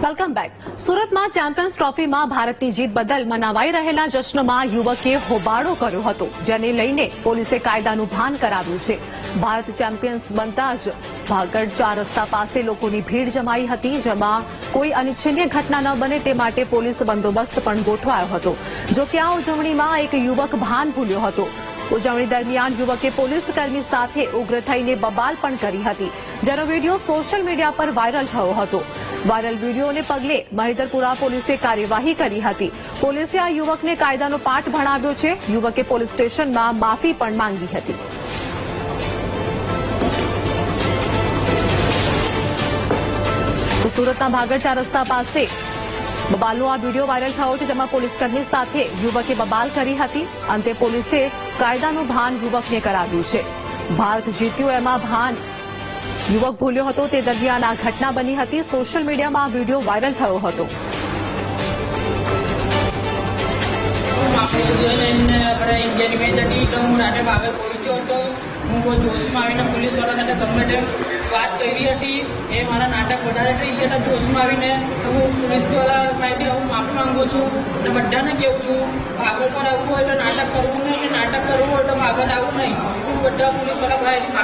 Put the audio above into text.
Welcome back. સુરતમાં champions ટ્રોફીમાં ભારતની જીત બદલ મનાવાઈ રહેલા જશ્નમાં યુવકે હોબાળો કર્યો હતો, જેને લઈને પોલીસે કાયદાનું ભાન કરાવ્યું છે. ભારત ચેમ્પિયન્સ બનતા જ ભાગળ 4 રસ્તા પાસે લોકોની ભીડ જમાઈ હતી, જેમાં કોઈ અનિચ્છનીય ઘટના ન બને તે માટે પોલીસ બંદોબસ્ત પણ ગોઠવાયો હતો. જો કે આ ઉજવણીમાં એક યુવક ભાન ભૂલ્યો હતો. ઉજવણી દરમિયાન યુવકે પોલીસ કર્મી સાથે ઉગ્ર થઈને બબાલ પણ કરી હતી, જેનો વિડીયો સોશિયલ મીડિયા પર વાયરલ થયો હતો. વાયરલ વિડીયોને પગલે મહિધરપુરા પોલીસે કાર્યવાહી કરી હતી. પોલીસે આ યુવકને કાયદાનો પાઠ ભણાવ્યો છે. યુવકે પોલીસ સ્ટેશનમાં માફી પણ માંગી હતી. તો સુરતના ભાગળ 4 રસ્તા પાસે બબાલનો આ વિડીયો વાયરલ થયો છે, જેમાં પોલીસકર્મી સાથે યુવકે બબાલ કરી હતી. અંતે પોલીસે કાયદાનું ભાન યુવકને કરાવ્યું છે. ભારત જીત્યું એમાં ભાન યુવક ભૂલ્યો હતો, તે દરમિયાન આ ઘટના બની હતી. સોશિયલ મીડિયામાં આ વિડીયો વાયરલ થયો હતો. ઇન્ડિયન મેચ હતી તો હું રાતે ભાગળ પહોંચ્યો હતો. હું બહુ જોશમાં આવીને પોલીસવાળા સાથે ગમે તેમ વાત કરી હતી. એ મારા નાટક વધારે થઈ ગયા હતા જોશમાં આવીને. તો હું પોલીસવાળા પાસેથી હું માફી માંગુ છું અને બધાને કહું છું, ભાગળ પર આવવું હોય તો નાટક કરવું નહીં, નાટક કરવું હોય તો ભાગળ આવવું નહીં. હું બધા પોલીસવાળા પાસેથી